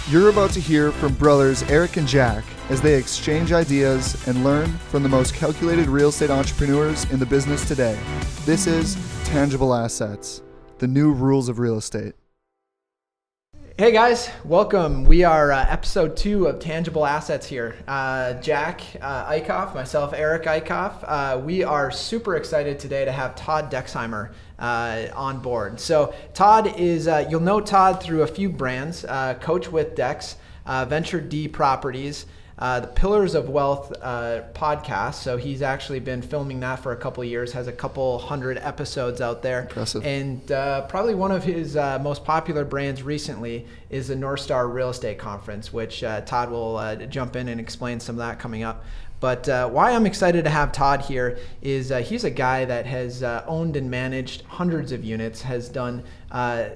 You're about to hear from brothers Eric and Jack as they exchange ideas and learn from the most calculated real estate entrepreneurs in the business today. This is Tangible Assets, the new rules of real estate. Hey guys, welcome. We are episode 2 of Tangible Assets here. Jack Eichhoff, myself, Eric Eichhoff. We are super excited today to have Todd Dexheimer on board. So Todd is, you'll know Todd through a few brands, Coach with Dex, Venture D Properties, the Pillars of Wealth podcast. So he's actually been filming that for a couple of years, has a couple hundred episodes out there. Impressive. And probably one of his most popular brands recently is the North Star Real Estate Conference, which Todd will jump in and explain some of that coming up. But why I'm excited to have Todd here is he's a guy that has owned and managed hundreds of units, has done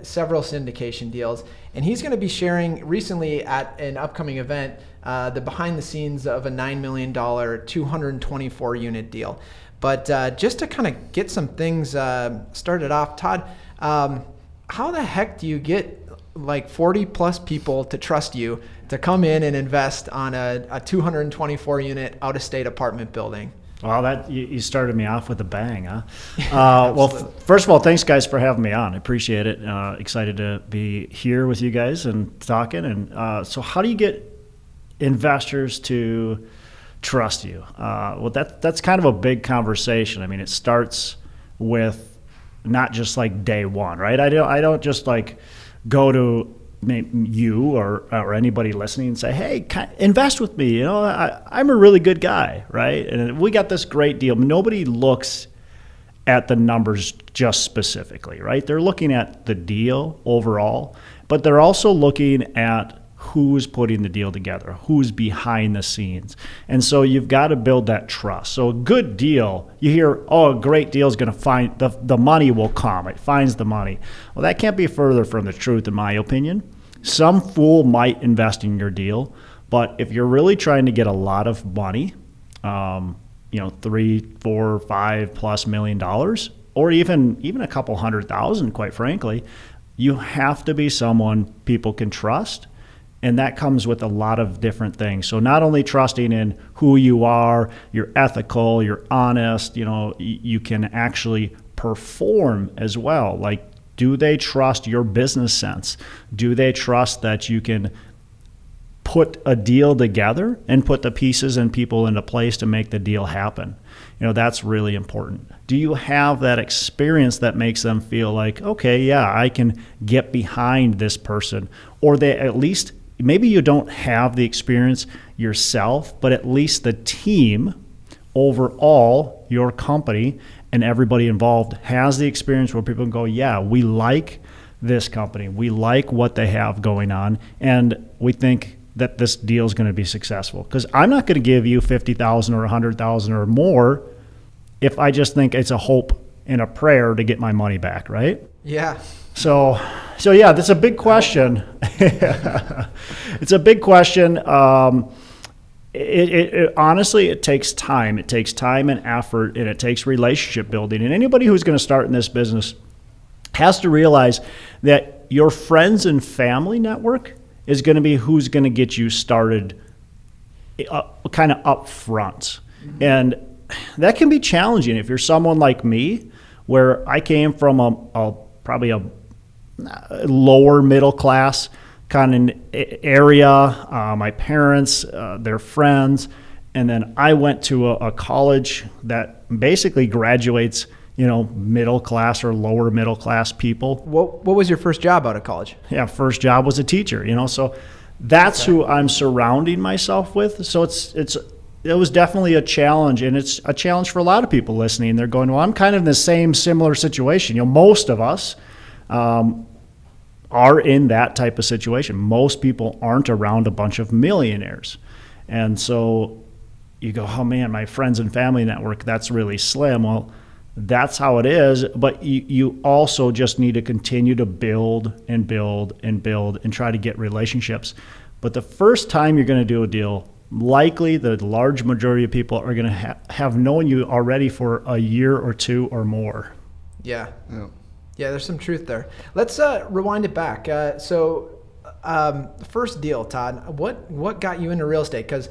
several syndication deals, and he's going to be sharing recently at an upcoming event the behind the scenes of a $9 million 224 unit deal. But just to kind of get some things started off, Todd, how the heck do you get like 40 plus people to trust you to come in and invest on a 224 unit out of state apartment building? Well, that you started me off with a bang, huh? Well, first of all, thanks guys for having me on. I appreciate it. Excited to be here with you guys and talking. And so how do you get investors to trust you? Well, that's kind of a big conversation. I mean, it starts with not just like day one, right? I don't just like go to you or anybody listening and say, hey, invest with me. You know, I'm a really good guy, right? And we got this great deal. Nobody looks at the numbers just specifically, right? They're looking at the deal overall, but they're also looking at who's putting the deal together, who's behind the scenes. And so you've got to build that trust. So a good deal, you hear, oh, a great deal is going to find, the money will come. It finds the money. Well, that can't be further from the truth, in my opinion. Some fool might invest in your deal, but if you're really trying to get a lot of money, $3, $4, $5+ million, or even a couple $100,000, quite frankly, you have to be someone people can trust. And that comes with a lot of different things. So not only trusting in who you are, you're ethical, you're honest, you can actually perform as well. Like, do they trust your business sense? Do they trust that you can put a deal together and put the pieces and people into place to make the deal happen? That's really important. Do you have that experience that makes them feel like, okay, yeah, I can get behind this person? Or they at least, maybe you don't have the experience yourself, but at least the team overall, your company and everybody involved has the experience where people can go, yeah, we like this company. We like what they have going on. And we think that this deal is going to be successful. Because I'm not going to give you $50,000 or $100,000 or more if I just think it's a hope and a prayer to get my money back, right? Yeah. So yeah, that's a big question. It's a big question. It honestly, it takes time. It takes time and effort, and it takes relationship building. And anybody who's going to start in this business has to realize that your friends and family network is going to be who's going to get you started kind of up front. Mm-hmm. And that can be challenging if you're someone like me, where I came from probably a lower middle class kind of area, my parents, their friends, and then I went to a college that basically graduates, middle class or lower middle class people. What was your first job out of college? Yeah, first job was a teacher, so that's okay. Who I'm surrounding myself with. So it was definitely a challenge, and it's a challenge for a lot of people listening. They're going, well, I'm kind of in the similar situation. Most of us are in that type of situation. Most people aren't around a bunch of millionaires. And so you go, oh man, my friends and family network, that's really slim. Well, that's how it is. But you also just need to continue to build and build and build and try to get relationships. But the first time you're going to do a deal, likely the large majority of people are going to have known you already for a year or two or more. Yeah. Yeah, there's some truth there. Let's rewind it back. So first deal, Todd, what got you into real estate? Because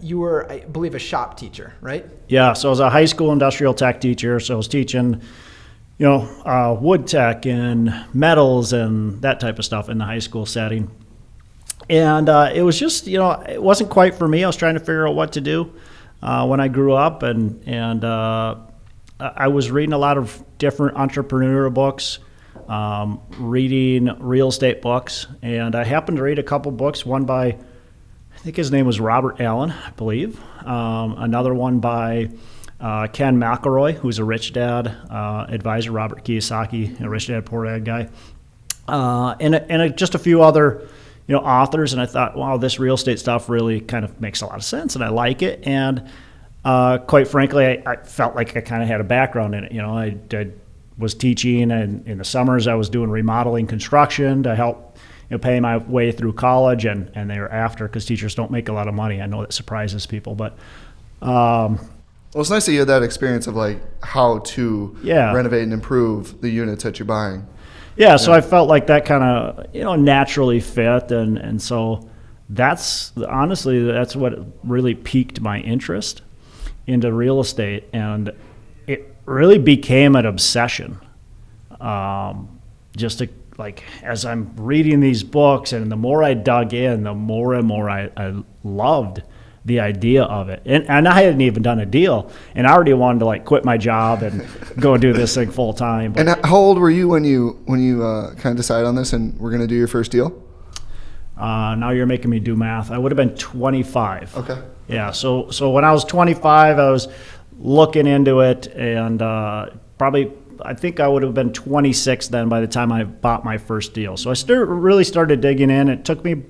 you were, I believe, a shop teacher, right? Yeah, so I was a high school industrial tech teacher, so I was teaching, wood tech and metals and that type of stuff in the high school setting. And it was just, it wasn't quite for me. I was trying to figure out what to do when I grew up, and I was reading a lot of different entrepreneurial books, reading real estate books, and I happened to read a couple books, one by, I think his name was Robert Allen, I believe, another one by Ken McElroy, who's a Rich Dad advisor, Robert Kiyosaki, a Rich Dad, Poor Dad guy, and just a few other authors, and I thought, wow, this real estate stuff really kind of makes a lot of sense, and I like it, and quite frankly, I felt like I kind of had a background in it. I was teaching, and in the summers I was doing remodeling construction to help pay my way through college and thereafter, because teachers don't make a lot of money. I know that surprises people, but well, it's nice that you had that experience of like how to renovate and improve the units that you're buying. Yeah, so I felt like that kind of naturally fit, and so that's what really piqued my interest into real estate, and it really became an obsession. Just to, like, as I'm reading these books, and the more I dug in, the more and more I loved the idea of it. And I hadn't even done a deal, and I already wanted to like quit my job and go do this thing full time. And how old were you when you kind of decided on this and were going to do your first deal? Now you're making me do math. I would have been 25. Okay. Yeah. So when I was 25, I was looking into it, and I think I would have been 26 then by the time I bought my first deal. So I really started digging in. It took me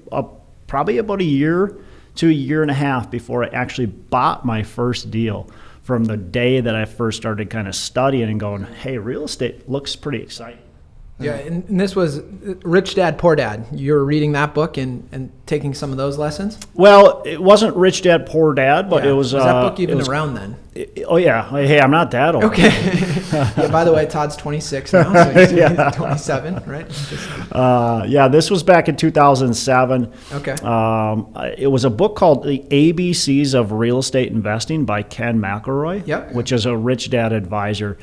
probably about a year to a year and a half before I actually bought my first deal, from the day that I first started kind of studying and going, hey, real estate looks pretty exciting. Yeah, and this was Rich Dad, Poor Dad. You were reading that book and taking some of those lessons? Well, it wasn't Rich Dad, Poor Dad, but it was... Was that book even around then? Oh, yeah. Hey, I'm not that old. Okay. Yeah, by the way, Todd's 26 now, so he's 27, right? This was back in 2007. Okay. It was a book called The ABCs of Real Estate Investing by Ken McElroy, which is a Rich Dad advisor.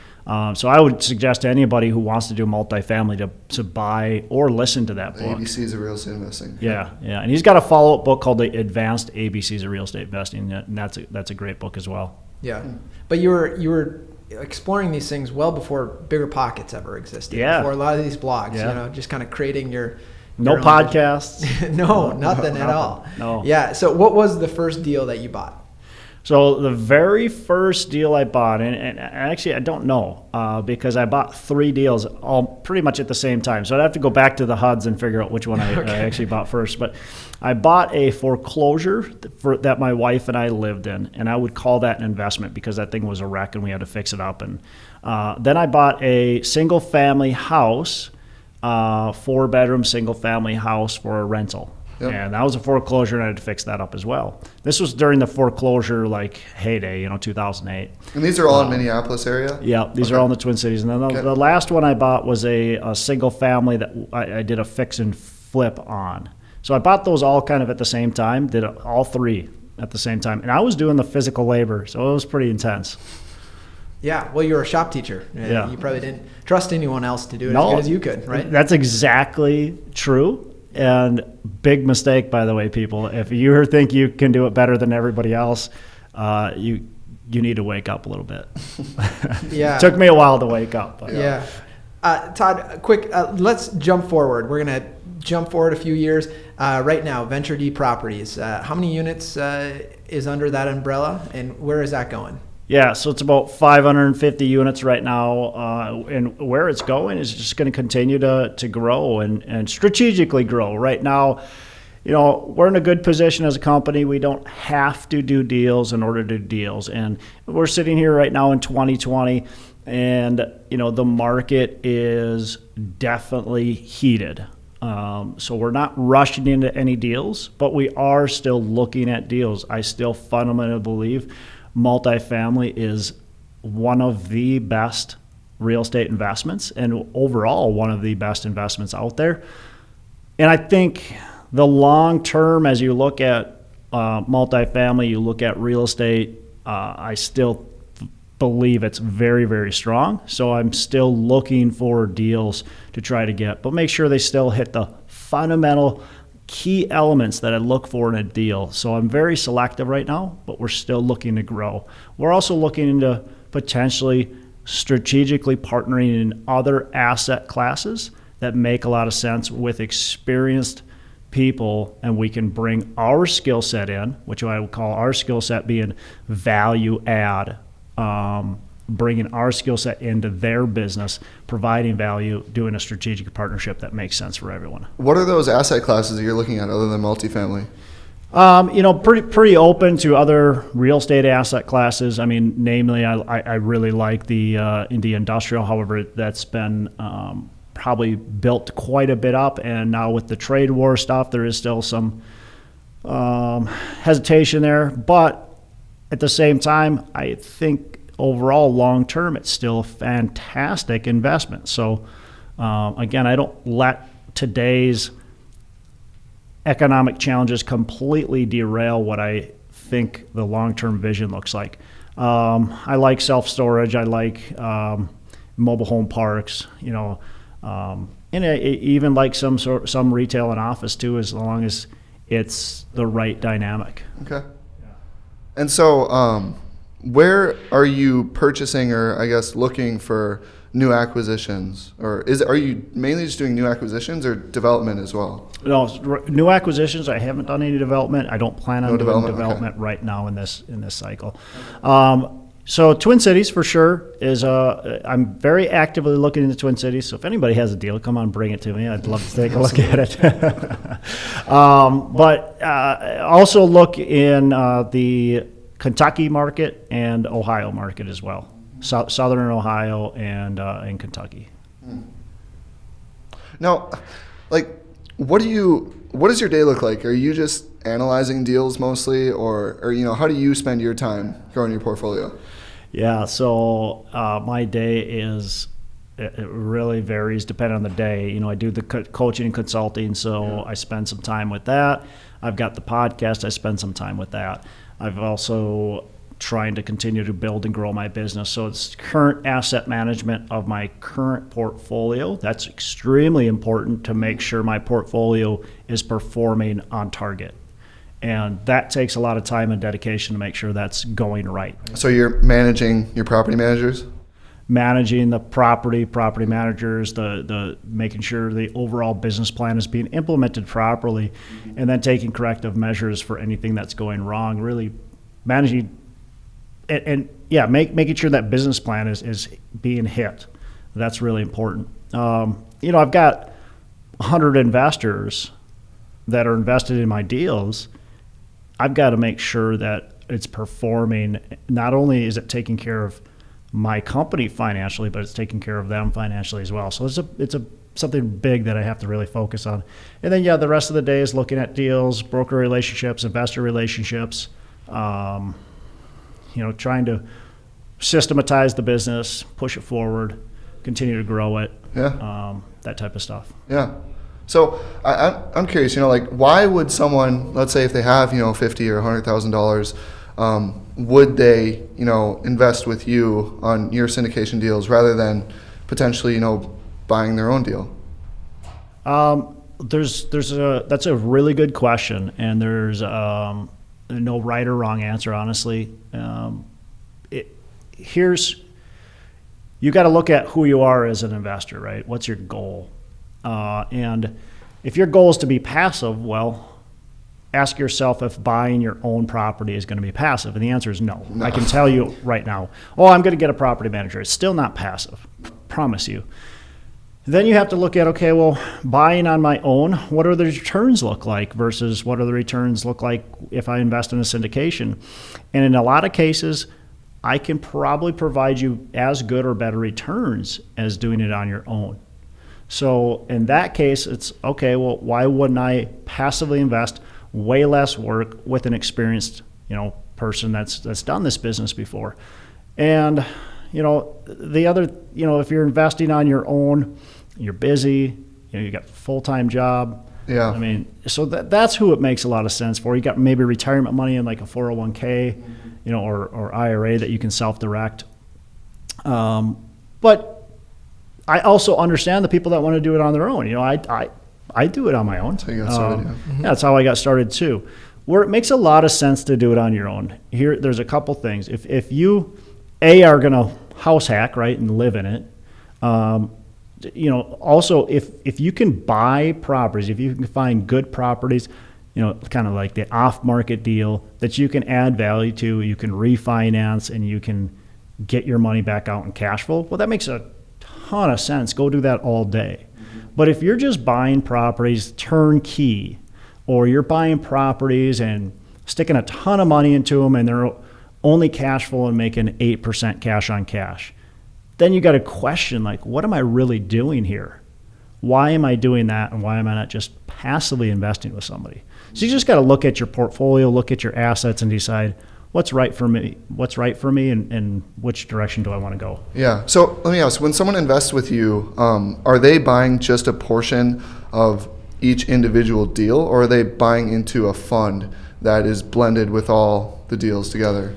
So I would suggest to anybody who wants to do multifamily to buy or listen to that book. ABCs of Real Estate Investing. Yeah. And he's got a follow-up book called The Advanced ABCs of Real Estate Investing, and that's a great book as well. Yeah, but you were exploring these things well before Bigger Pockets ever existed. Yeah. Before a lot of these blogs, just kind of creating your no podcasts. No, nothing at all. No. Yeah. So what was the first deal that you bought? So the very first deal I bought, and actually I don't know, because I bought 3 deals all pretty much at the same time. So I'd have to go back to the HUDs and figure out which one I actually bought first. But I bought a foreclosure that my wife and I lived in, and I would call that an investment because that thing was a wreck and we had to fix it up. And then I bought a single-family house, 4-bedroom single-family house for a rental. Yep. And that was a foreclosure, and I had to fix that up as well. This was during the foreclosure heyday, 2008. And these are all in Minneapolis area? Yeah, these are all in the Twin Cities. And then the last one I bought was a single family that I did a fix and flip on. So I bought those all kind of at the same time, did all 3 at the same time. And I was doing the physical labor, so it was pretty intense. Yeah, well, you were a shop teacher. Yeah. You probably didn't trust anyone else to do it as good as you could, right? That's exactly true. And big mistake, by the way, people. If you think you can do it better than everybody else, you need to wake up a little bit. Yeah. It took me a while to wake up. But. Yeah. Todd, quick, let's jump forward. We're going to jump forward a few years. Right now, Venture D Properties. How many units is under that umbrella, and where is that going? Yeah, so it's about 550 units right now, and where it's going is just going to continue to grow and strategically grow. Right now, we're in a good position as a company. We don't have to do deals in order to do deals, and we're sitting here right now in 2020, and the market is definitely heated. So we're not rushing into any deals, but we are still looking at deals. I still fundamentally believe multifamily is one of the best real estate investments, and overall one of the best investments out there. And I think the long term, as you look at multifamily, you look at real estate, I still believe it's very, very strong. So I'm still looking for deals to try to get, but make sure they still hit the fundamental key elements that I look for in a deal. So I'm very selective right now, but we're still looking to grow. We're also looking into potentially strategically partnering in other asset classes that make a lot of sense with experienced people, and we can bring our skill set in, which I would call our skill set being value add, bringing our skill set into their business, providing value, doing a strategic partnership that makes sense for everyone. What are those asset classes that you're looking at other than multifamily? Pretty open to other real estate asset classes. I mean, namely, I really like the industrial. However, that's been probably built quite a bit up, and now with the trade war stuff, there is still some hesitation there. But at the same time, I think overall, long term, it's still a fantastic investment. So again, I don't let today's economic challenges completely derail what I think the long-term vision looks like. I like self-storage. I like mobile home parks. And I even like some retail and office too, as long as it's the right dynamic. Okay. Yeah. And so, where are you purchasing, or I guess looking for new acquisitions, or are you mainly just doing new acquisitions or development as well? No, new acquisitions. I haven't done any development. I don't plan on doing development okay. right now in this cycle. So Twin Cities for sure is. I'm very actively looking into Twin Cities. So if anybody has a deal, come on, bring it to me. I'd love to take a look at it. But also look in the Kentucky market and Ohio market as well. Southern Ohio and Kentucky. Now, what does your day look like? Are you just analyzing deals mostly, or how do you spend your time growing your portfolio? Yeah, so my day it really varies depending on the day. I do the coaching and consulting, so I spend some time with that. I've got the podcast, I spend some time with that. I've also trying to continue to build and grow my business. So it's current asset management of my current portfolio. That's extremely important to make sure my portfolio is performing on target. And that takes a lot of time and dedication to make sure that's going right. So you're managing your property managers? Managing the property managers, the making sure the overall business plan is being implemented properly, and then taking corrective measures for anything that's going wrong, really managing making sure that business plan is being hit. That's really important. I've got 100 investors that are invested in my deals. I've got to make sure that it's performing. Not only is it taking care of my company financially, but it's taking care of them financially as well. So it's something big that I have to really focus on. And then the rest of the day is looking at deals, broker relationships, investor relationships. Trying to systematize the business, push it forward, continue to grow it, that type of stuff. Yeah. So I'm curious, why would someone, let's say if they have, $50,000 or $100,000, would they, invest with you on your syndication deals rather than potentially, buying their own deal? That's a really good question, and there's no right or wrong answer, honestly. You got to look at who you are as an investor, right? What's your goal? And if your goal is to be passive, well, ask yourself if buying your own property is going to be passive. And the answer is no. I can tell you right now, I'm going to get a property manager. It's still not passive, promise you. Then you have to look at, buying on my own, what do the returns look like versus what do the returns look like if I invest in a syndication? And in a lot of cases, I can probably provide you as good or better returns as doing it on your own. So in that case, it's why wouldn't I passively invest way less work with an experienced, person that's done this business before? And the other, if you're investing on your own, you're busy, you got a full-time job. Yeah. I mean, so that's who it makes a lot of sense for. You got maybe retirement money in like a 401k, or IRA that you can self-direct. But I also understand the people that want to do it on their own. I do it on my own. That's how you got started, yeah. Yeah, that's how I got started too. Where it makes a lot of sense to do it on your own. There's a couple things. If you are going to house hack, right, and live in it, also if you can buy properties, if you can find good properties, kind of like the off-market deal that you can add value to, you can refinance, and you can get your money back out in cash flow, well, that makes a ton of sense. Go do that all day. But if you're just buying properties turnkey, or you're buying properties and sticking a ton of money into them and they're only cash flow and making 8% cash on cash, then you got to question, like, what am I really doing here? Why am I doing that, and why am I not just passively investing with somebody? So you just got to look at your portfolio, look at your assets, and decide what's right for me, and which direction do I want to go. Yeah. So let me ask, when someone invests with you, are they buying just a portion of each individual deal, or are they buying into a fund that is blended with all the deals together?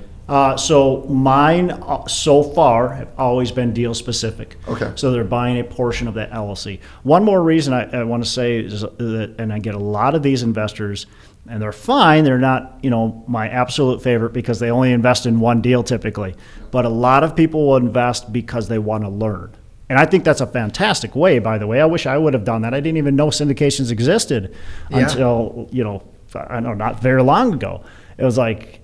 So mine so far have always been deal specific. Okay. So they're buying a portion of that LLC. One more reason I want to say is that, and I get a lot of these investors, and they're fine. They're not, my absolute favorite because they only invest in one deal typically. But a lot of people will invest because they want to learn. And I think that's a fantastic way, by the way. I wish I would have done that. I didn't even know syndications existed until, I don't know, not very long ago. It was like,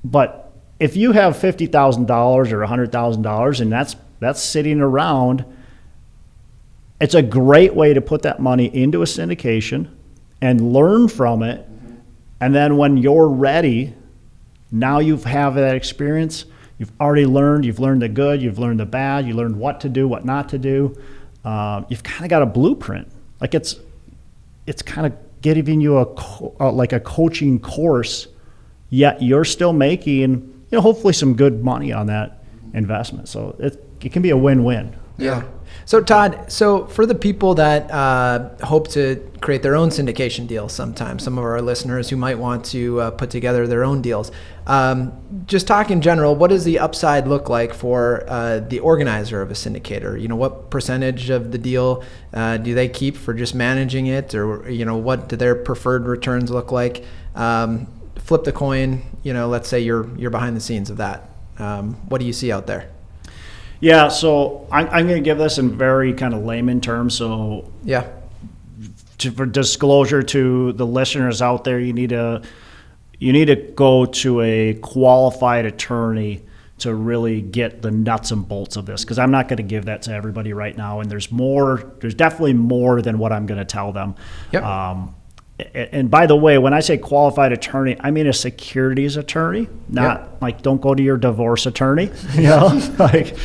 but if you have $50,000 or $100,000 and that's sitting around, it's a great way to put that money into a syndication and learn from it. And then when you're ready, now you have that experience. You've already learned. You've learned the good. You've learned the bad. You learned what to do, what not to do. You've kind of got a blueprint. Like it's kind of giving you like a coaching course, yet you're still making hopefully some good money on that investment. So it can be a win-win. Yeah. So Todd, for the people that hope to create their own syndication deals sometime, some of our listeners who might want to put together their own deals, just talk in general, what does the upside look like for the organizer of a syndicator? What percentage of the deal do they keep for just managing it, or what do their preferred returns look like? Flip the coin. Let's say you're behind the scenes of that. What do you see out there? Yeah, so I'm going to give this in very kind of layman terms. So yeah, for disclosure to the listeners out there, you need to go to a qualified attorney to really get the nuts and bolts of this, because I'm not going to give that to everybody right now. And there's definitely more than what I'm going to tell them. Yep. And by the way, when I say qualified attorney, I mean a securities attorney, not like don't go to your divorce attorney, like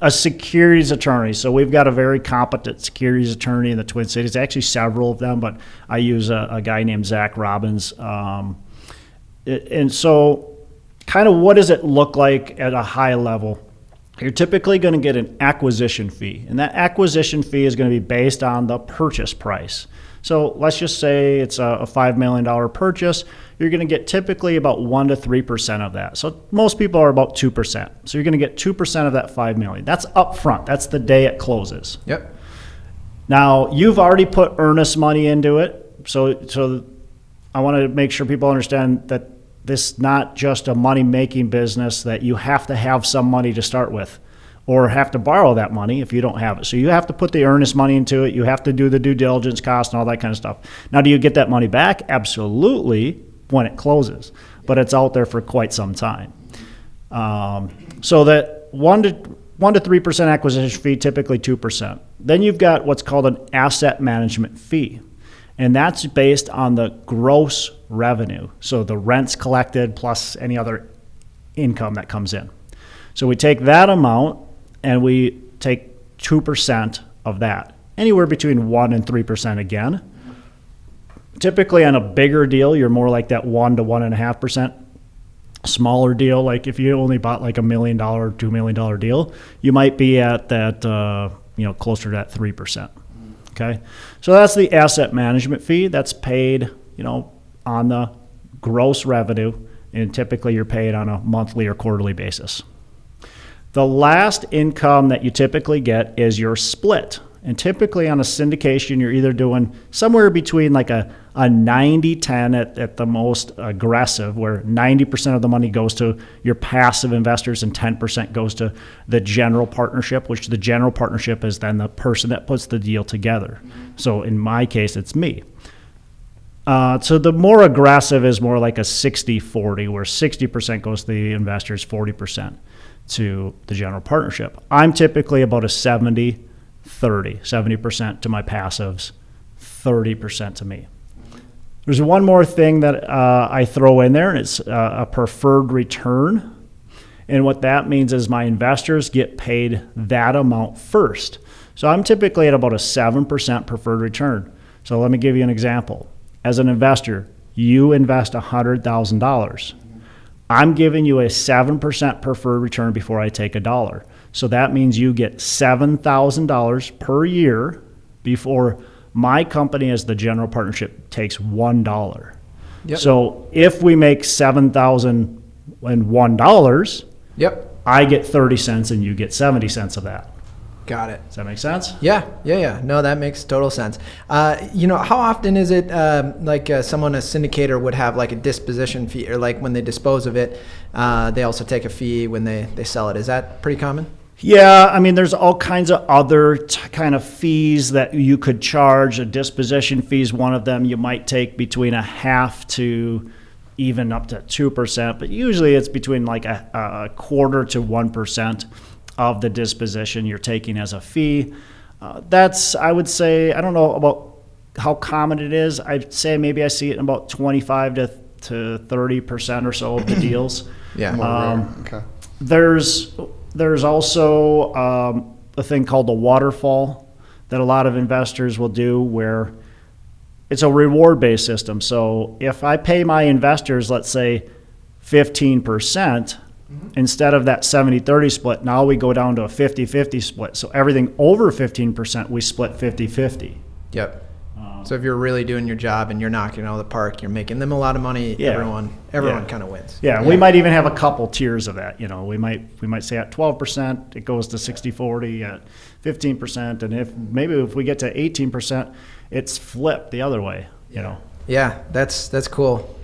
a securities attorney. So we've got a very competent securities attorney in the Twin Cities, actually several of them, but I use a guy named Zach Robbins. And so kind of what does it look like at a high level? You're typically going to get an acquisition fee, and that acquisition fee is going to be based on the purchase price. So let's just say it's a $5 million purchase. You're going to get typically about 1 to 3% of that. So most people are about 2%. So you're going to get 2% of that $5 million. That's upfront. That's the day it closes. Yep. Now you've already put earnest money into it. So I want to make sure people understand that this is not just a money-making business that you have to have some money to start with, or have to borrow that money if you don't have it. So you have to put the earnest money into it. You have to do the due diligence cost and all that kind of stuff. Now, do you get that money back? Absolutely, when it closes, but it's out there for quite some time. So that 1 to 3% acquisition fee, typically 2%. Then you've got what's called an asset management fee, and that's based on the gross revenue. So the rents collected plus any other income that comes in. So we take that amount and we take 2% of that, anywhere between 1 and 3% again. Typically on a bigger deal, you're more like that 1 to 1.5%. Smaller deal, like if you only bought like $1 million, $2 million deal, you might be at that, closer to that 3%. Okay, so that's the asset management fee. That's paid, on the gross revenue, and typically you're paid on a monthly or quarterly basis. The last income that you typically get is your split. And typically on a syndication, you're either doing somewhere between like a 90-10 at the most aggressive, where 90% of the money goes to your passive investors and 10% goes to the general partnership, which the general partnership is then the person that puts the deal together. So in my case, it's me. So the more aggressive is more like a 60-40, where 60% goes to the investors, 40% to the general partnership. I'm typically about a 70-30, 70% to my passives, 30% to me. There's one more thing that I throw in there, and it's a preferred return. And what that means is my investors get paid that amount first. So I'm typically at about a 7% preferred return. So let me give you an example. As an investor, you invest $100,000. I'm giving you a 7% preferred return before I take a dollar. So that means you get $7,000 per year before my company as the general partnership takes $1. Yep. So if we make $7,001, Yep. I get 30 cents and you get 70 cents of that. Got it. Does that make sense? Yeah. No, that makes total sense. How often is it someone, a syndicator, would have like a disposition fee, or like when they dispose of it, they also take a fee when they sell it? Is that pretty common? Yeah, I mean, there's all kinds of other kind of fees that you could charge. A disposition fee is one of them. You might take between a half to even up to 2%, but usually it's between like a quarter to 1% of the disposition you're taking as a fee. That's, I would say, I don't know about how common it is. I'd say maybe I see it in about 25 to 30% or so of the deals. Yeah. Okay. There's also a thing called the waterfall that a lot of investors will do, where it's a reward-based system. So if I pay my investors, let's say 15%, instead of that 70-30 split, now we go down to a 50-50 split. So everything over 15%, we split 50-50. Yep. So if you're really doing your job and you're knocking it out of the park, you're making them a lot of money. Yeah. Everyone kind of wins. Yeah, we might even have a couple tiers of that. We might say at 12%, it goes to 60-40, at 15%, and if we get to 18%, it's flipped the other way. Yeah, that's cool.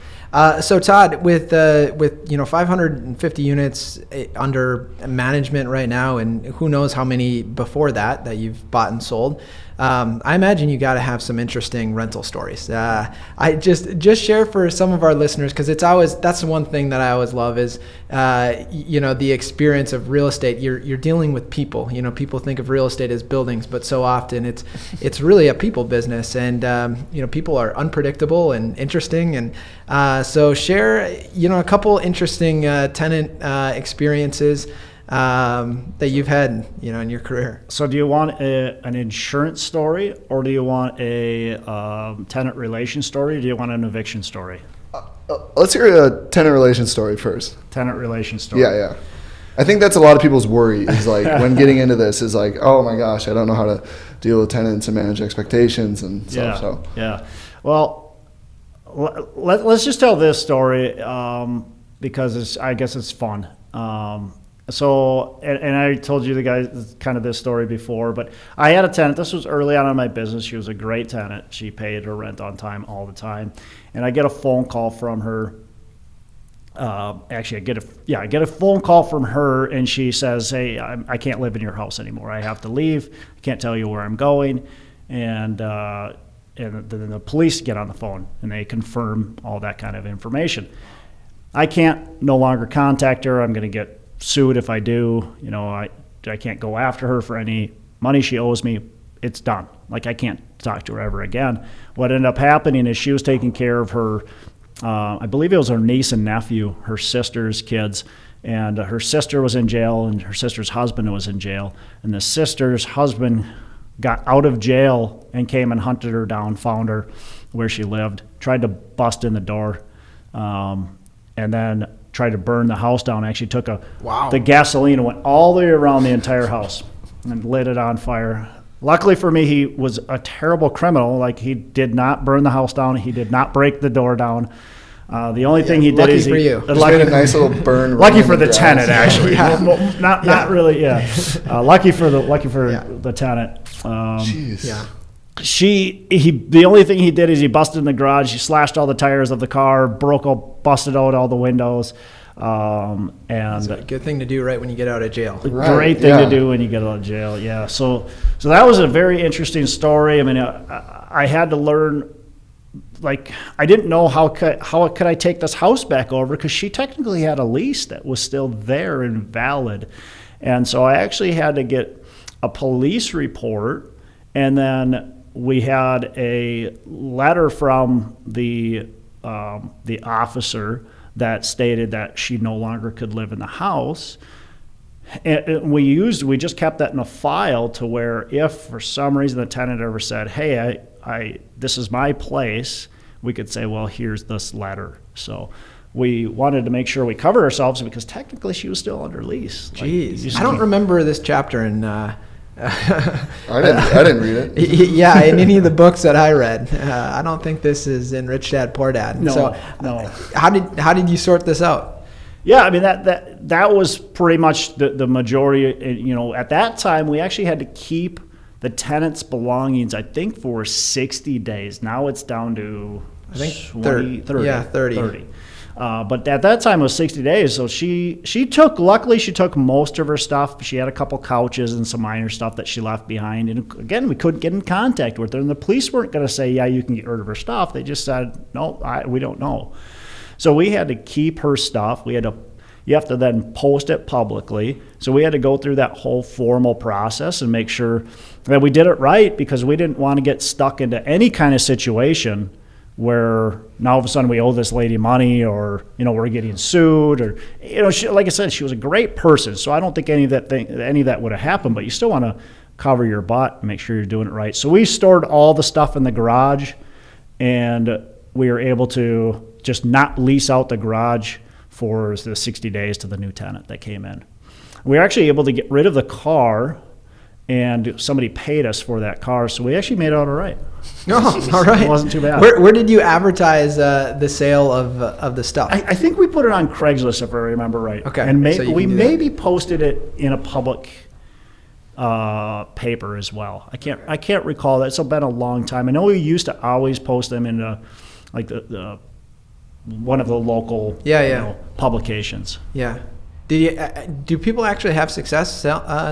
So Todd, with 550 units under management right now, and who knows how many before that you've bought and sold, I imagine you got to have some interesting rental stories. I just share for some of our listeners, because that's the one thing that I always love is the experience of real estate. You're dealing with people. People think of real estate as buildings, but so often it's really a people business, and people are unpredictable and interesting, and so share a couple interesting tenant experiences that you've had, in your career. So do you want an insurance story, or do you want a tenant relations story, or do you want an eviction story? Let's hear a tenant relations story first. Tenant relations story. Yeah. I think that's a lot of people's worry is like when getting into this is like, oh my gosh, I don't know how to deal with tenants and manage expectations and stuff. Yeah. Well, let's just tell this story because I guess it's fun. So I told you the guys kind of this story before, but I had a tenant. This was early on in my business. She was a great tenant. She paid her rent on time all the time, and I get a phone call from her. I get a phone call from her, and she says, "Hey, I can't live in your house anymore. I have to leave. I can't tell you where I'm going," and then the police get on the phone and they confirm all that kind of information. I can't no longer contact her. I'm going to get sued if I do. I can't go after her for any money she owes me. It's done. Like, I can't talk to her ever again. What ended up happening is she was taking care of her, I believe it was her niece and nephew, her sister's kids, and her sister was in jail and her sister's husband was in jail, and the sister's husband got out of jail and came and hunted her down, found her where she lived, tried to bust in the door, and then tried to burn the house down. Actually took the gasoline and went all the way around the entire house and lit it on fire, Luckily for me, he was a terrible criminal. Like, he did not burn the house down. He did not break the door down. The only thing he did is for you. Just made a nice little burn. Lucky for the tenant, actually. Yeah. Not really. Yeah. Lucky for the tenant. Jeez. Yeah. The only thing he did is he busted in the garage. He slashed all the tires of the car, busted out all the windows. And It's a good thing to do right when you get out of jail. Great thing to do when you get out of jail. Yeah. So that was a very interesting story. I mean, I had to learn. Like, I didn't know how could I take this house back over, because she technically had a lease that was still there and valid. And so I actually had to get a police report, and then we had a letter from the officer that stated that she no longer could live in the house. And we just kept that in a file to where if for some reason the tenant ever said, hey, this is my place, we could say, well, here's this letter. So we wanted to make sure we covered ourselves, because technically she was still under lease. Jeez. I don't remember this chapter in I didn't read it. yeah, in any of the books that I read. I don't think this is in Rich Dad Poor Dad. No. How did you sort this out? Yeah, I mean, that was pretty much the majority. You know, at that time we actually had to keep the tenant's belongings, I think, for 60 days. Now it's down to, I think 30. Yeah, 30. But at that time it was 60 days. So luckily she took most of her stuff. She had a couple couches and some minor stuff that she left behind. And again, we couldn't get in contact with her. And the police weren't going to say, yeah, you can get rid of her stuff. They just said, no, we don't know. So we had to keep her stuff. You have to then post it publicly. So we had to go through that whole formal process and make sure that we did it right, because we didn't want to get stuck into any kind of situation where now all of a sudden we owe this lady money, or, you know, we're getting sued, or, you know, like I said, she was a great person. So I don't think any of that would have happened, but you still want to cover your butt and make sure you're doing it right. So we stored all the stuff in the garage, and we were able to just not lease out the garage for the 60 days to the new tenant that came in. We were actually able to get rid of the car, and somebody paid us for that car, so we actually made it out all right. Oh, all right. It wasn't too bad. Where did you advertise the sale of the stuff? I think we put it on Craigslist, if I remember right. Okay. And So you we can do that. maybe posted it in a public paper as well. I can't recall that. It's been a long time. I know we used to always post them in like the one of the local publications. Yeah. Do people actually have success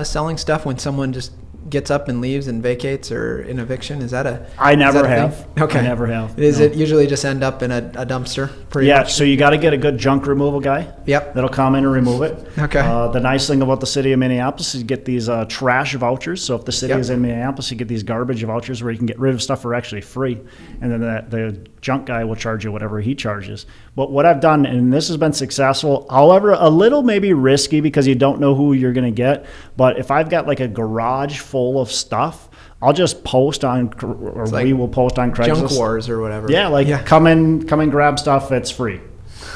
selling stuff when someone just gets up and leaves and vacates, or an eviction? Is that a? I never a have. thing? Okay. I never have. Does No. it usually just end up in a dumpster? Pretty Yeah, much? so you got to get a good junk removal guy. Yep. That'll come in and remove it. Okay. The nice thing about the city of Minneapolis is you get these trash vouchers. So if the city Yep. is in Minneapolis, you get these garbage vouchers where you can get rid of stuff for actually free. And then the junk guy will charge you whatever he charges. But what I've done, and this has been successful, however, a little maybe risky because you don't know who you're going to get. But if I've got like a garage full of stuff, I'll just post on, or like we will post on Craigslist. Junk wars or whatever. Yeah, come in, grab stuff. It's free.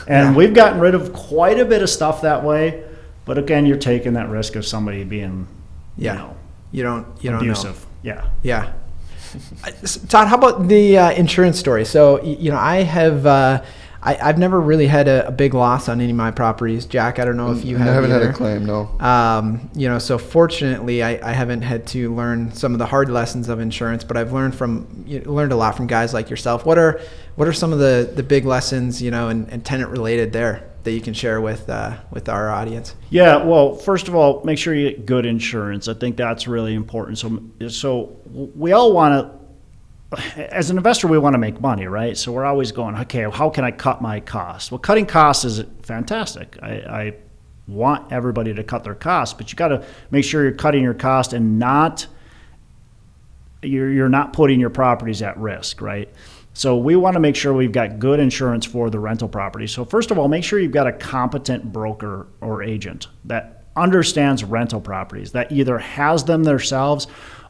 And we've gotten rid of quite a bit of stuff that way. But again, you're taking that risk of somebody being, you don't abusive. know. Yeah. Todd, how about the insurance story? So, I have, I've never really had a big loss on any of my properties. Jack, I don't know if you have. I haven't either. had a claim, no. So fortunately, I haven't had to learn some of the hard lessons of insurance, but I've learned a lot from guys like yourself. What are some of the big lessons, and tenant related there that you can share with our audience? Yeah, well, first of all, make sure you get good insurance. I think that's really important. So we all want to, as an investor, we want to make money, right? So we're always going, okay, how can I cut my costs? Well, cutting costs is fantastic. I want everybody to cut their costs, but you got to make sure you're cutting your cost and you're not putting your properties at risk, right? So we want to make sure we've got good insurance for the rental property. So first of all, make sure you've got a competent broker or agent that understands rental properties, that either has them themselves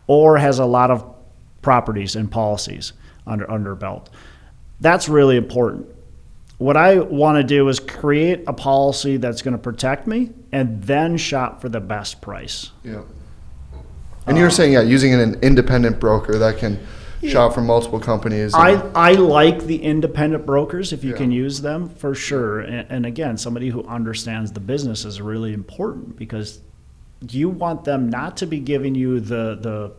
or has a lot of properties and policies under belt. That's really important. What I want to do is create a policy that's going to protect me and then shop for the best price. Yeah. And you're saying, using an independent broker that can shop from multiple companies. I like the independent brokers if you can use them, for sure. And again, somebody who understands the business is really important, because you want them not to be giving you the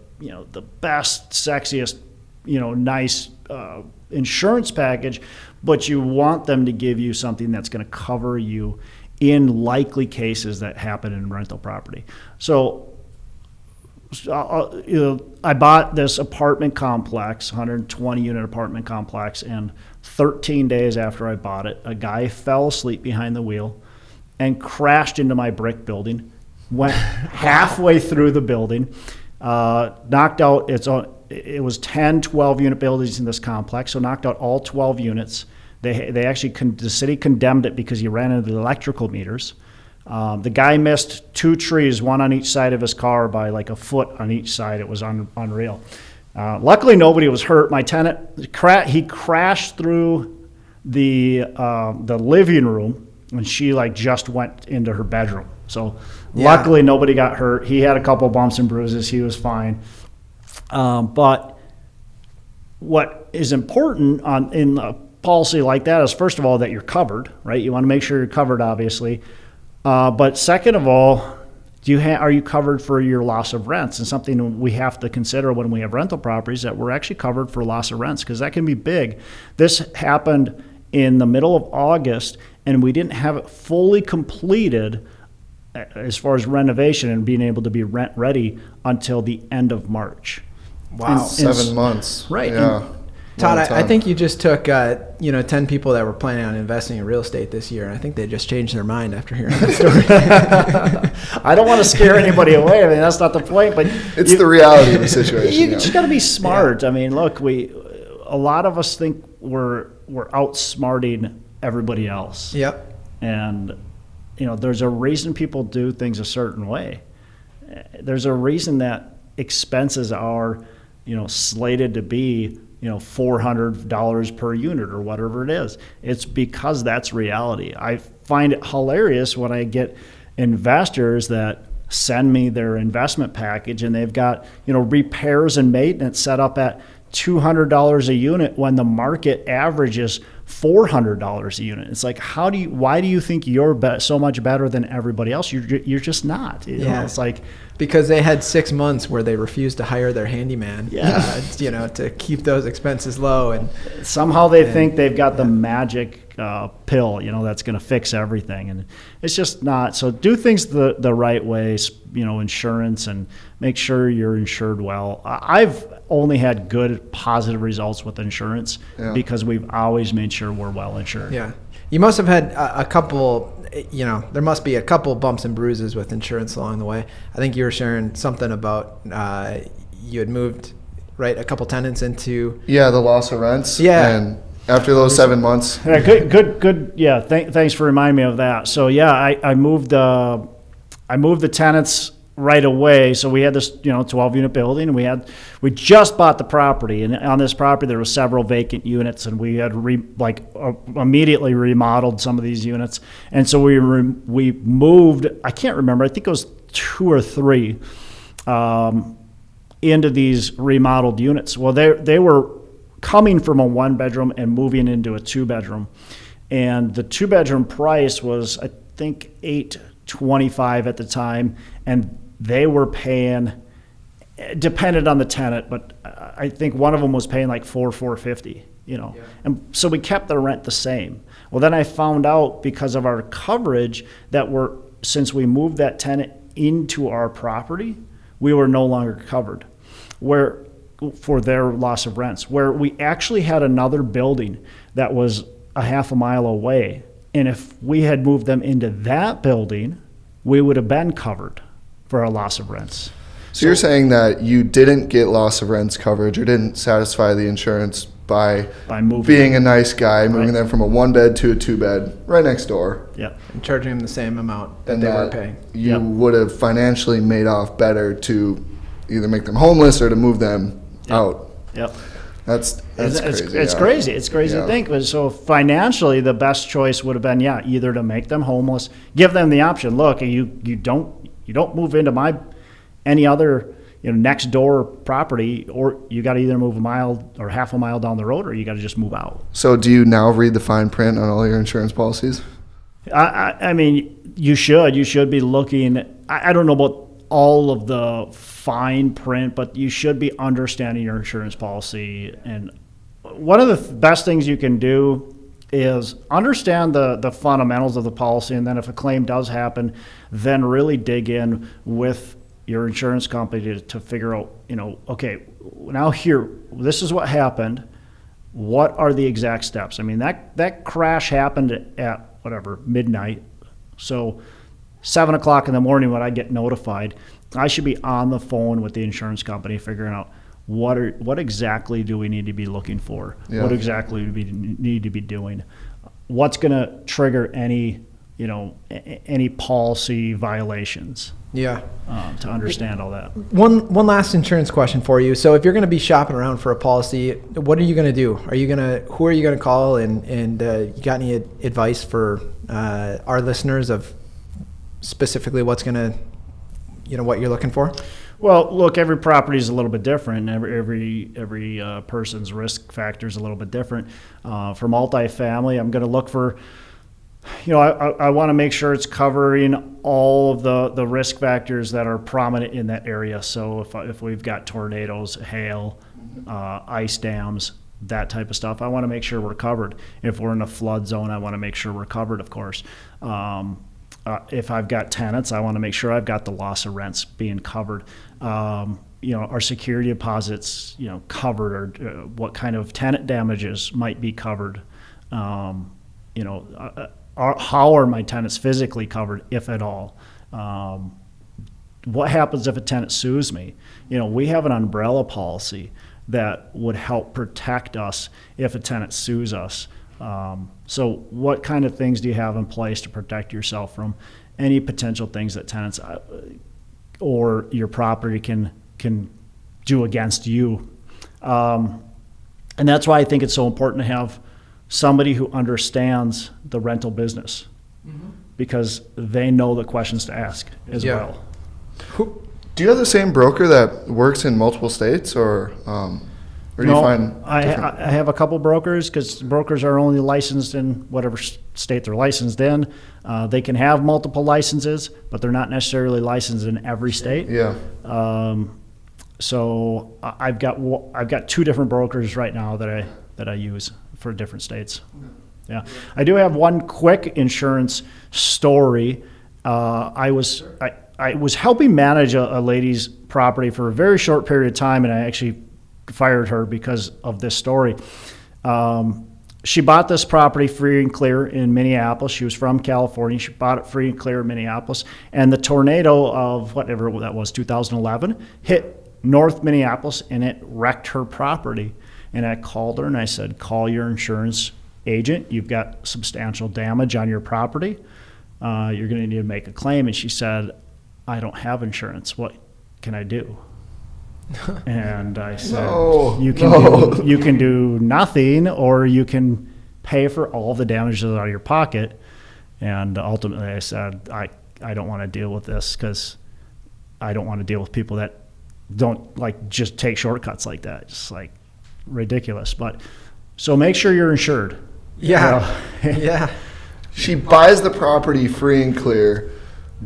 best, sexiest, nice insurance package, but you want them to give you something that's going to cover you in likely cases that happen in rental property. So I bought this apartment complex, 120 unit apartment complex, and 13 days after I bought it, a guy fell asleep behind the wheel and crashed into my brick building, went halfway through the building, knocked out, it was 10, 12 unit buildings in this complex, so knocked out all 12 units. They actually, the city condemned it because he ran into the electrical meters. The guy missed 2 trees, one on each side of his car by like a foot on each side. It was unreal. Luckily, nobody was hurt. My tenant, he crashed through the living room, and she just went into her bedroom. So luckily, nobody got hurt. He had a couple bumps and bruises. He was fine. But what is important in a policy like that is, first of all, that you're covered, right? You want to make sure you're covered, obviously. But second of all, are you covered for your loss of rents? And something we have to consider when we have rental properties, that we're actually covered for loss of rents, because that can be big. This happened in the middle of August, and we didn't have it fully completed as far as renovation and being able to be rent ready until the end of March. Wow. 7 months. Right. Yeah. Todd, I think you just took 10 people that were planning on investing in real estate this year. I think they just changed their mind after hearing that story. I don't want to scare anybody away. I mean, that's not the point. But it's the reality of the situation. You just got to be smart. I mean, look, a lot of us think we're outsmarting everybody else. Yep. And there's a reason people do things a certain way. There's a reason that expenses are slated to be $400 per unit or whatever it is. It's because that's reality. I find it hilarious when I get investors that send me their investment package and they've got repairs and maintenance set up at $200 a unit when the market average is $400 a unit. It's like, why do you think you're so much better than everybody else? You're just not. It's like, because they had 6 months where they refused to hire their handyman. To keep those expenses low, and somehow they think they've got the magic pill, that's going to fix everything, and it's just not. So do things the right way, insurance, and make sure you're insured well. I've only had good, positive results with insurance because we've always made sure we're well insured. Yeah. You must have had a couple, there must be a couple bumps and bruises with insurance along the way. I think you were sharing something about you had moved, right, a couple tenants into... Yeah, the loss of rents. Yeah. And after those 7 months... Yeah, good. Yeah, thanks for reminding me of that. So, yeah, I moved the tenants right away. So we had this 12-unit building, and we just bought the property, and on this property there were several vacant units, and we had immediately remodeled some of these units, and so we moved, I can't remember, I think it was 2 or 3 into these remodeled units. Well, they were coming from a 1-bedroom and moving into a 2-bedroom, and the 2-bedroom price was, I think, $825 at the time, and they were paying, depended on the tenant, but I think one of them was paying like $450, and so we kept the rent the same. Well, then I found out, because of our coverage, that since we moved that tenant into our property, we were no longer covered for their loss of rents, where we actually had another building that was a half a mile away, and if we had moved them into that building, we would have been covered for our loss of rents. So you're saying that you didn't get loss of rents coverage or didn't satisfy the insurance by being a nice guy, moving them from a 1-bed to a 2-bed right next door. Yep. And charging them the same amount that they were paying. You would have financially made off better to either make them homeless or to move them out. Yep. That's crazy. It's crazy. It's crazy to think. But so financially, the best choice would have been, either to make them homeless, give them the option. Look, you don't move into any other next door property, or you got to either move a mile or half a mile down the road, or you got to just move out. So do you now read the fine print on all your insurance policies? I mean, you should be looking. I don't know about all of the fine print, but you should be understanding your insurance policy. And one of the best things you can do is understand the fundamentals of the policy, and then if a claim does happen, then really dig in with your insurance company to figure out, okay, now here, this is what happened. What are the exact steps? I mean, that crash happened at whatever, midnight. So 7 o'clock in the morning when I get notified, I should be on the phone with the insurance company figuring out what exactly do we need to be looking for? Yeah. What exactly do we need to be doing? What's going to trigger any policy violations? Yeah. To understand all that. One last insurance question for you. So if you're going to be shopping around for a policy, what are you going to do? Who are you going to call? And you got any advice for our listeners of specifically what's going to, what you're looking for? Well, look, every property is a little bit different. Every person's risk factor is a little bit different. For multifamily, I'm going to look for, I want to make sure it's covering all of the risk factors that are prominent in that area. So if we've got tornadoes, hail, ice dams, that type of stuff, I want to make sure we're covered. If we're in a flood zone, I want to make sure we're covered, of course. If I've got tenants, I want to make sure I've got the loss of rents being covered. Our security deposits, covered, or what kind of tenant damages might be covered. How are my tenants physically covered, if at all? What happens if a tenant sues me? We have an umbrella policy that would help protect us if a tenant sues us. So what kind of things do you have in place to protect yourself from any potential things that tenants or your property can do against you? And that's why I think it's so important to have somebody who understands the rental business, because they know the questions to ask as well. Do you have the same broker that works in multiple states, or do you find I have a couple brokers, because brokers are only licensed in whatever state they're licensed in. They can have multiple licenses, but they're not necessarily licensed in every state. Yeah. So I've got 2 different brokers right now that I use for different states. Yeah, I do have one quick insurance story. I was helping manage a lady's property for a very short period of time, and I actually fired her because of this story. She bought this property free and clear in Minneapolis. She was from California. She bought it free and clear in Minneapolis, and the tornado of whatever that was, 2011, hit North Minneapolis, and it wrecked her property. And I called her and I said, call your insurance agent. You've got substantial damage on your property. You're going to need to make a claim. And she said, I don't have insurance. What can I do? And I said, you can do nothing, or you can pay for all the damages out of your pocket. And ultimately I said, I don't want to deal with this, because I don't want to deal with people that don't just take shortcuts like that. Just ridiculous. But so make sure you're insured. Yeah. Yeah. She buys the property free and clear,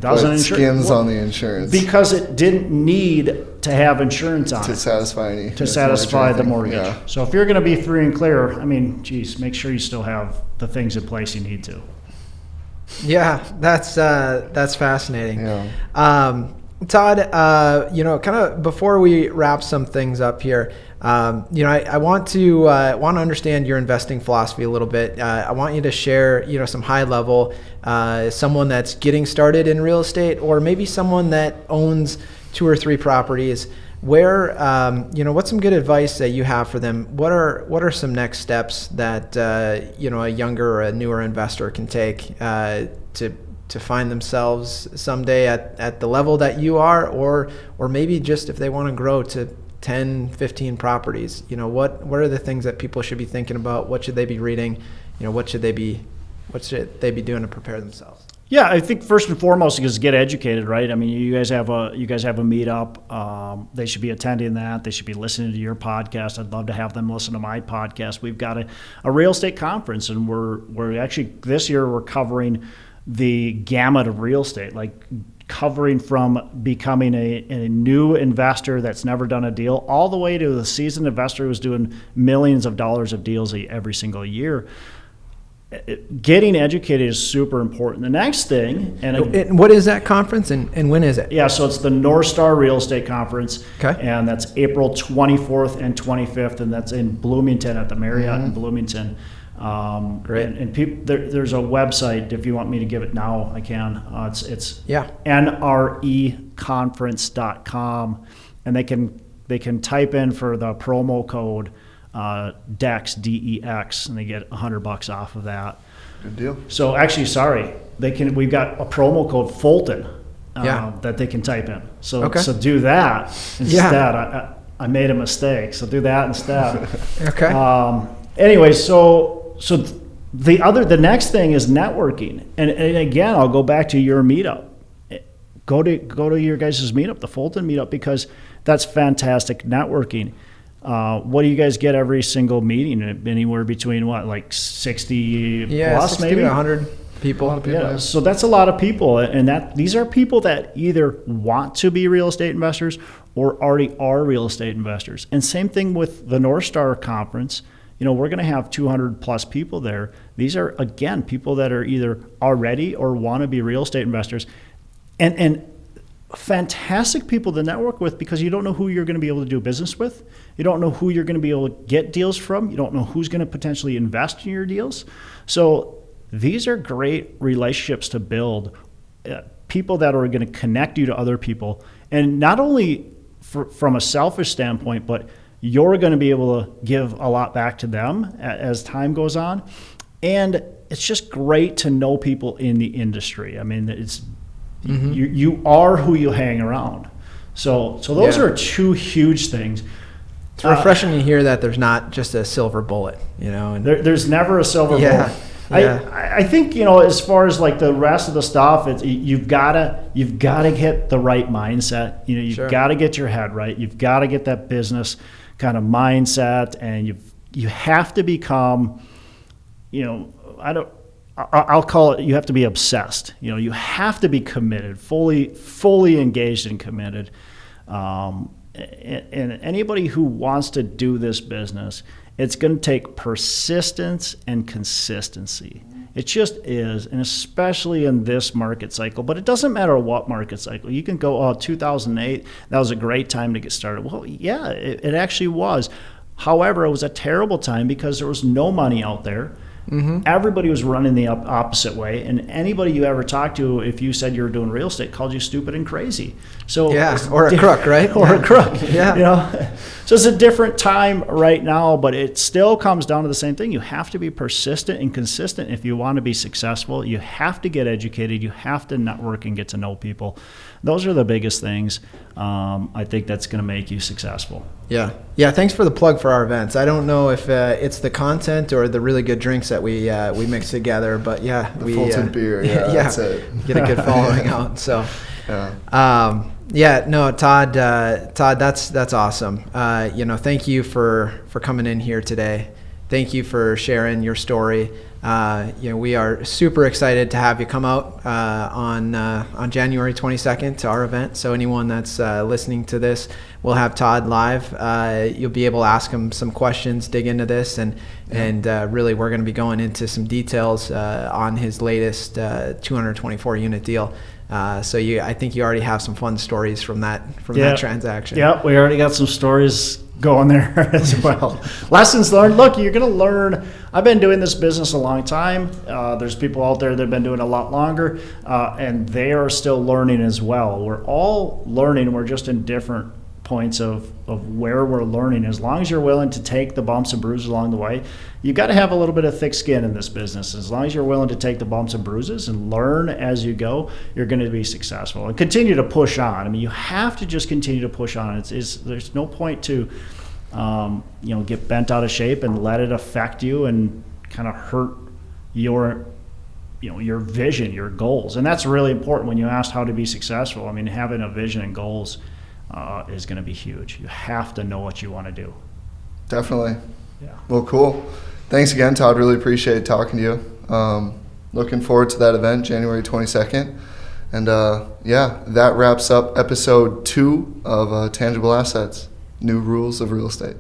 doesn't insure, skins on the insurance because it didn't need to have insurance on to it satisfy the mortgage. Yeah. So if you're going to be free and clear, make sure you still have the things in place you need to. Yeah, that's fascinating. Yeah. Todd, kind of before we wrap some things up here, I want to understand your investing philosophy a little bit. I want you to share, some high level, someone that's getting started in real estate, or maybe someone that owns 2 or 3 properties. Where, what's some good advice that you have for them? What are some next steps that a younger or a newer investor can take to find themselves someday at the level that you are, or maybe just if they want to grow to 10, 15 properties, what are the things that people should be thinking about? What should they be reading? What should they be doing to prepare themselves? Yeah, I think first and foremost is get educated, right? I mean, you guys have a meetup. They should be attending that. They should be listening to your podcast. I'd love to have them listen to my podcast. We've got a real estate conference, and we're actually this year we're covering the gamut of real estate, like covering from becoming a new investor that's never done a deal all the way to the seasoned investor who's doing millions of dollars of deals every single year. Getting educated is super important. The next thing, and what is that conference and when is it? Yeah, so it's the North Star Real Estate Conference, okay, and that's April 24th and 25th, and that's in Bloomington at the Marriott in Bloomington. Great. And people, there's a website. If you want me to give it now, I can. It's nreconference.com, and they can type in for the promo code DEX, DEX, and they get $100 off of that. Good deal. So actually, sorry, we've got a promo code Fulton that they can type in. So do that instead. Yeah. I made a mistake, so do that instead. Okay. Anyway, so the next thing is networking, and again, I'll go back to your meetup. Go to your guys' meetup, the Fulton meetup, because that's fantastic networking. What do you guys get every single meeting? Anywhere between like 60 plus, 60 maybe to 100 people. Yeah, so that's a lot of people, and these are people that either want to be real estate investors or already are real estate investors. And same thing with the North Star Conference. We're going to have 200 plus people there. These are, again, people that are either already or want to be real estate investors, and fantastic people to network with, because you don't know who you're going to be able to do business with. You don't know who you're going to be able to get deals from. You don't know who's going to potentially invest in your deals. So these are great relationships to build, people that are going to connect you to other people. And not only from a selfish standpoint, but you're going to be able to give a lot back to them as time goes on. And it's just great to know people in the industry. I mean, it's you are who you hang around. So those are two huge things. It's refreshing to hear that there's not just a silver bullet, and there's never a silver bullet. Yeah. I think, as far as like the rest of the stuff, you've gotta get the right mindset. You've got to get your head right. You've got to get that business kind of mindset, and you have to become, I'll call it, you have to be obsessed. You have to be committed, fully engaged and committed. And anybody who wants to do this business, it's going to take persistence and consistency. It just is, and especially in this market cycle. But it doesn't matter what market cycle. You can go, 2008, that was a great time to get started. Well, yeah, it actually was. However, it was a terrible time because there was no money out there. Everybody was running the opposite way, and anybody you ever talked to, if you said you were doing real estate, called you stupid and crazy. So or a crook, right? Or a crook. Yeah. So it's a different time right now, but it still comes down to the same thing. You have to be persistent and consistent if you want to be successful. You have to get educated. You have to network and get to know people. Those are the biggest things. I think that's going to make you successful. Yeah. Thanks for the plug for our events. I don't know if it's the content or the really good drinks that we mix together, but the Fulton beer. That's it. Get a good following out. So, Todd, that's awesome. Thank you for coming in here today. Thank you for sharing your story. We are super excited to have you come out on January 22nd to our event. So anyone that's listening to this, we'll have Todd live. You'll be able to ask him some questions, dig into this, and really we're going to be going into some details on his latest 224 unit deal. I think you already have some fun stories from that transaction. Yeah, we already got some stories going there as well. Lessons learned. Look, you're going to learn. I've been doing this business a long time. There's people out there that have been doing it a lot longer, and they are still learning as well. We're all learning. We're just in different points of where we're learning. As long as you're willing to take the bumps and bruises along the way, you've got to have a little bit of thick skin in this business. As long as you're willing to take the bumps and bruises and learn as you go, you're going to be successful and continue to push on. I mean, you have to just continue to push on. There's no point to get bent out of shape and let it affect you and kind of hurt your your vision, your goals. And that's really important when you asked how to be successful. I mean, having a vision and goals is going to be huge. You have to know what you want to do. Definitely. Yeah. Well, cool. Thanks again, Todd. Really appreciate talking to you. Looking forward to that event, January 22nd. And that wraps up episode 2 of Tangible Assets, New Rules of Real Estate.